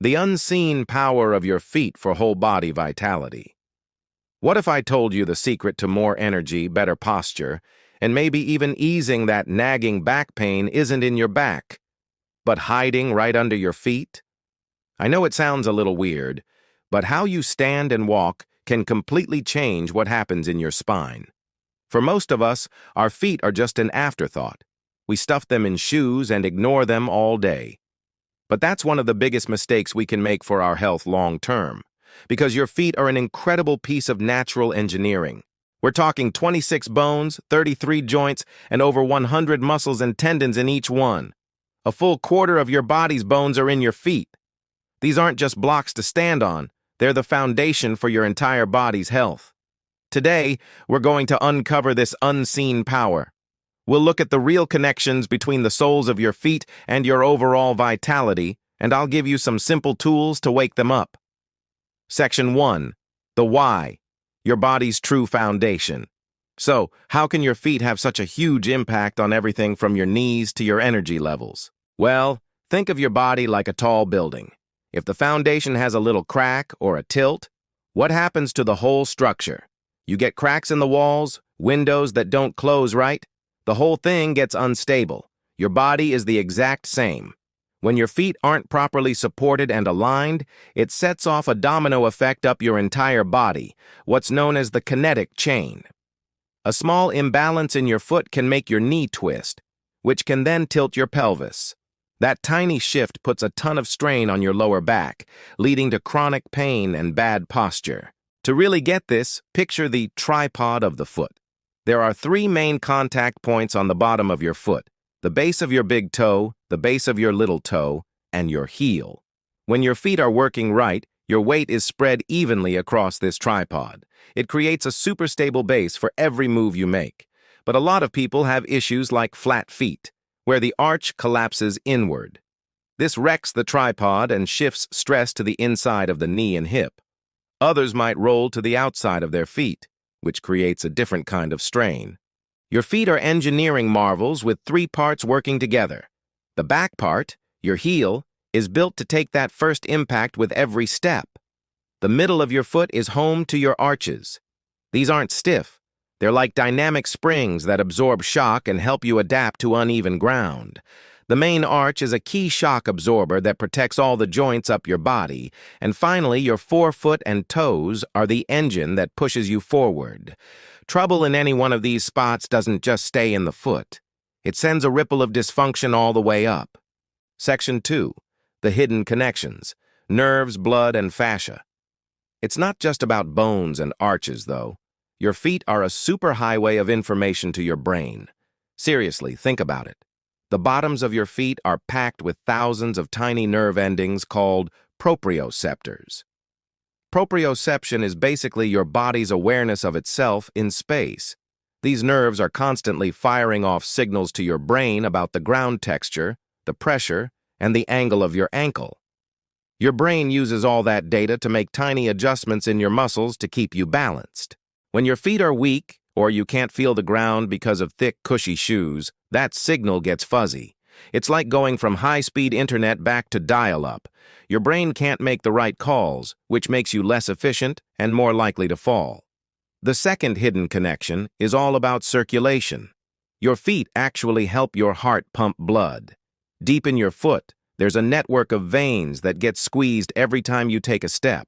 The unseen power of your feet for whole body vitality. What if I told you the secret to more energy, better posture, and maybe even easing that nagging back pain isn't in your back, but hiding right under your feet? I know it sounds a little weird, but how you stand and walk can completely change what happens in your spine. For most of us, our feet are just an afterthought. We stuff them in shoes and ignore them all day. But that's one of the biggest mistakes we can make for our health long term, because your feet are an incredible piece of natural engineering. We're talking 26 bones, 33 joints, and over 100 muscles and tendons in each one. A full quarter of your body's bones are in your feet. These aren't just blocks to stand on, they're the foundation for your entire body's health. Today, we're going to uncover this unseen power. We'll look at the real connections between the soles of your feet and your overall vitality, and I'll give you some simple tools to wake them up. Section 1. The why. Your body's true foundation. So, how can your feet have such a huge impact on everything from your knees to your energy levels? Well, think of your body like a tall building. If the foundation has a little crack or a tilt, what happens to the whole structure? You get cracks in the walls, windows that don't close right. The whole thing gets unstable. Your body is the exact same. When your feet aren't properly supported and aligned, it sets off a domino effect up your entire body, what's known as the kinetic chain. A small imbalance in your foot can make your knee twist, which can then tilt your pelvis. That tiny shift puts a ton of strain on your lower back, leading to chronic pain and bad posture. To really get this, picture the tripod of the foot. There are 3 main contact points on the bottom of your foot: the base of your big toe, the base of your little toe, and your heel. When your feet are working right, your weight is spread evenly across this tripod. It creates a super stable base for every move you make. But a lot of people have issues like flat feet, where the arch collapses inward. This wrecks the tripod and shifts stress to the inside of the knee and hip. Others might roll to the outside of their feet, which creates a different kind of strain. Your feet are engineering marvels with 3 parts working together. The back part, your heel, is built to take that first impact with every step. The middle of your foot is home to your arches. These aren't stiff. They're like dynamic springs that absorb shock and help you adapt to uneven ground. The main arch is a key shock absorber that protects all the joints up your body. And finally, your forefoot and toes are the engine that pushes you forward. Trouble in any one of these spots doesn't just stay in the foot. It sends a ripple of dysfunction all the way up. Section 2. The hidden connections. Nerves, blood, and fascia. It's not just about bones and arches, though. Your feet are a superhighway of information to your brain. Seriously, think about it. The bottoms of your feet are packed with thousands of tiny nerve endings called proprioceptors. Proprioception is basically your body's awareness of itself in space. These nerves are constantly firing off signals to your brain about the ground texture, the pressure, and the angle of your ankle. Your brain uses all that data to make tiny adjustments in your muscles to keep you balanced. When your feet are weak, or you can't feel the ground because of thick, cushy shoes, that signal gets fuzzy. It's like going from high-speed internet back to dial-up. Your brain can't make the right calls, which makes you less efficient and more likely to fall. The second hidden connection is all about circulation. Your feet actually help your heart pump blood. Deep in your foot, there's a network of veins that gets squeezed every time you take a step.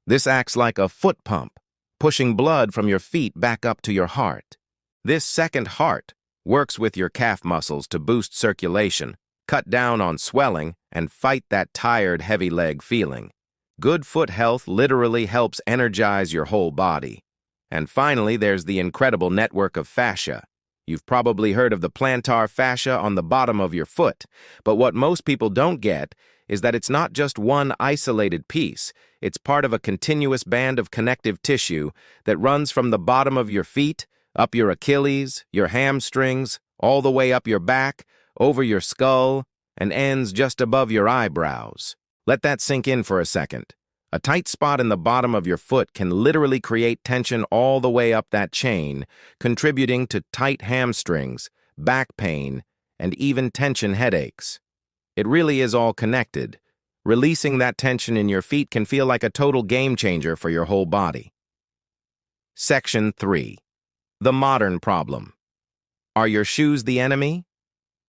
This acts like a foot pump, pushing blood from your feet back up to your heart. This second heart works with your calf muscles to boost circulation, cut down on swelling, and fight that tired, heavy leg feeling. Good foot health literally helps energize your whole body. And finally, there's the incredible network of fascia. You've probably heard of the plantar fascia on the bottom of your foot, but what most people don't get is that it's not just one isolated piece. It's part of a continuous band of connective tissue that runs from the bottom of your feet, up your Achilles, your hamstrings, all the way up your back, over your skull, and ends just above your eyebrows. Let that sink in for a second. A tight spot in the bottom of your foot can literally create tension all the way up that chain, contributing to tight hamstrings, back pain, and even tension headaches. It really is all connected. Releasing that tension in your feet can feel like a total game changer for your whole body. Section 3. The modern problem. Are your shoes the enemy?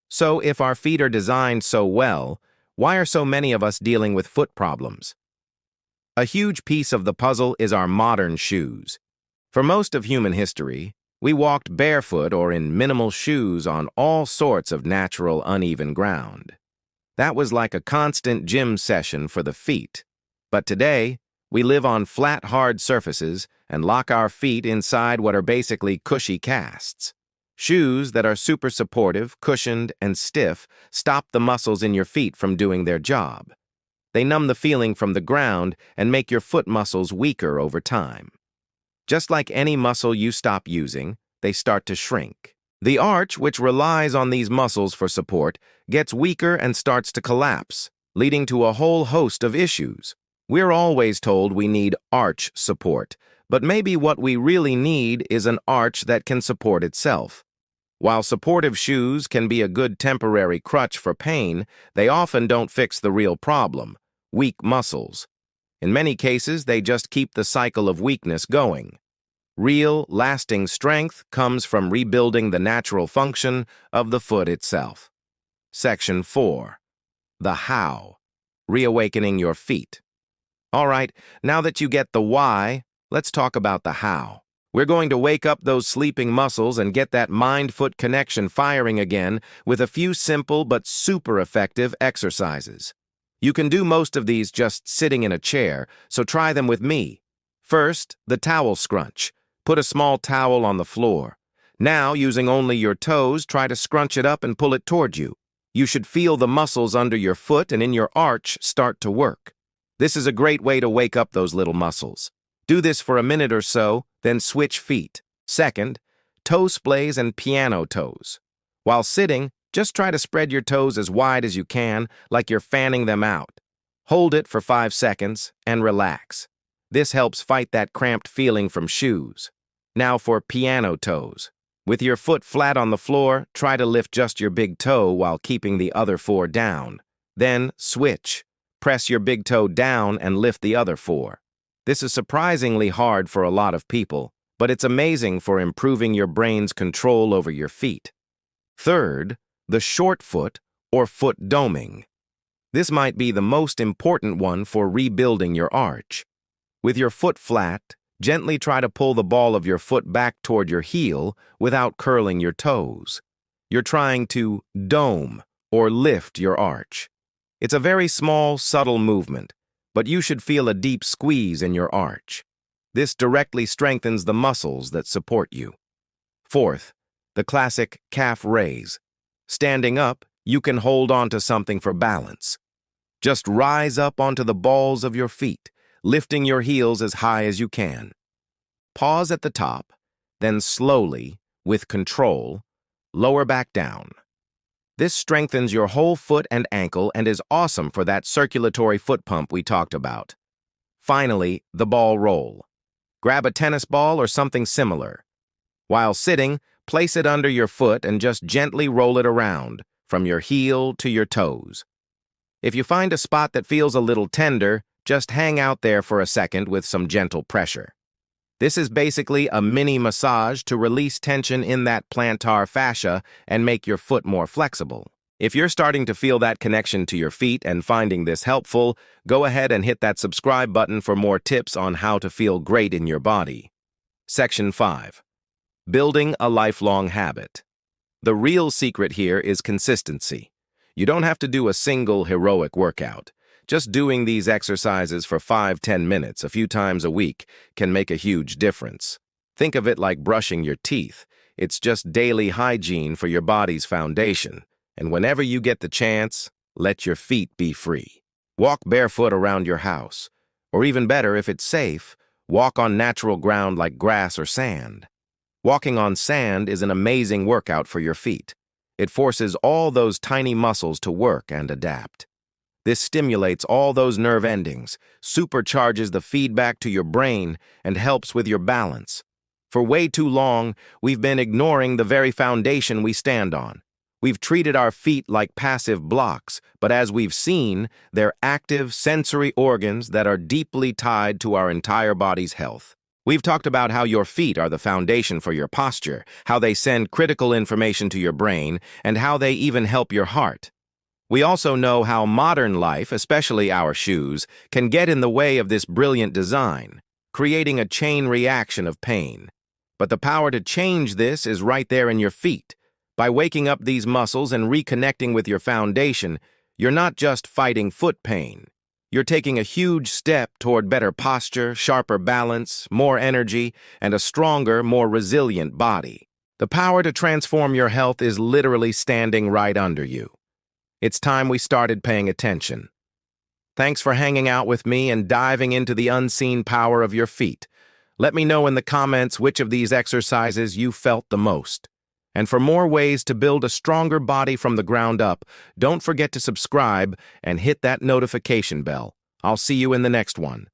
So, if our feet are designed so well, why are so many of us dealing with foot problems? A huge piece of the puzzle is our modern shoes. For most of human history, we walked barefoot or in minimal shoes on all sorts of natural, uneven ground. That was like a constant gym session for the feet. But today, we live on flat, hard surfaces and lock our feet inside what are basically cushy casts. Shoes that are super supportive, cushioned, and stiff stop the muscles in your feet from doing their job. They numb the feeling from the ground and make your foot muscles weaker over time. Just like any muscle you stop using, they start to shrink. The arch, which relies on these muscles for support, gets weaker and starts to collapse, leading to a whole host of issues. We're always told we need arch support, but maybe what we really need is an arch that can support itself. While supportive shoes can be a good temporary crutch for pain, they often don't fix the real problem: weak muscles. In many cases, they just keep the cycle of weakness going. Real, lasting strength comes from rebuilding the natural function of the foot itself. Section 4. The how. Reawakening your feet. All right, now that you get the why, let's talk about the how. We're going to wake up those sleeping muscles and get that mind-foot connection firing again with a few simple but super effective exercises. You can do most of these just sitting in a chair, so try them with me. First, the towel scrunch. Put a small towel on the floor. Now, using only your toes, try to scrunch it up and pull it toward you. You should feel the muscles under your foot and in your arch start to work. This is a great way to wake up those little muscles. Do this for a minute or so, then switch feet. Second, toe splays and piano toes. While sitting, just try to spread your toes as wide as you can, like you're fanning them out. Hold it for 5 seconds and relax. This helps fight that cramped feeling from shoes. Now for piano toes. With your foot flat on the floor, try to lift just your big toe while keeping the other 4 down. Then switch. Press your big toe down and lift the other 4. This is surprisingly hard for a lot of people, but it's amazing for improving your brain's control over your feet. Third, the short foot or foot doming. This might be the most important one for rebuilding your arch. With your foot flat, gently try to pull the ball of your foot back toward your heel without curling your toes. You're trying to dome or lift your arch. It's a very small, subtle movement, but you should feel a deep squeeze in your arch. This directly strengthens the muscles that support you. Fourth, the classic calf raise. Standing up, you can hold on to something for balance. Just rise up onto the balls of your feet, lifting your heels as high as you can. Pause at the top, then slowly, with control, lower back down. This strengthens your whole foot and ankle and is awesome for that circulatory foot pump we talked about. Finally, the ball roll. Grab a tennis ball or something similar. While sitting, place it under your foot and just gently roll it around, from your heel to your toes. If you find a spot that feels a little tender, just hang out there for a second with some gentle pressure. This is basically a mini massage to release tension in that plantar fascia and make your foot more flexible. If you're starting to feel that connection to your feet and finding this helpful, go ahead and hit that subscribe button for more tips on how to feel great in your body. Section 5. Building a lifelong habit. The real secret here is consistency. You don't have to do a single heroic workout. Just doing these exercises for 5-10 minutes a few times a week can make a huge difference. Think of it like brushing your teeth. It's just daily hygiene for your body's foundation. And whenever you get the chance, let your feet be free. Walk barefoot around your house. Or even better, if it's safe, walk on natural ground like grass or sand. Walking on sand is an amazing workout for your feet. It forces all those tiny muscles to work and adapt. This stimulates all those nerve endings, supercharges the feedback to your brain, and helps with your balance. For way too long, we've been ignoring the very foundation we stand on. We've treated our feet like passive blocks, but as we've seen, they're active sensory organs that are deeply tied to our entire body's health. We've talked about how your feet are the foundation for your posture, how they send critical information to your brain, and how they even help your heart. We also know how modern life, especially our shoes, can get in the way of this brilliant design, creating a chain reaction of pain. But the power to change this is right there in your feet. By waking up these muscles and reconnecting with your foundation, you're not just fighting foot pain. You're taking a huge step toward better posture, sharper balance, more energy, and a stronger, more resilient body. The power to transform your health is literally standing right under you. It's time we started paying attention. Thanks for hanging out with me and diving into the unseen power of your feet. Let me know in the comments which of these exercises you felt the most. And for more ways to build a stronger body from the ground up, don't forget to subscribe and hit that notification bell. I'll see you in the next one.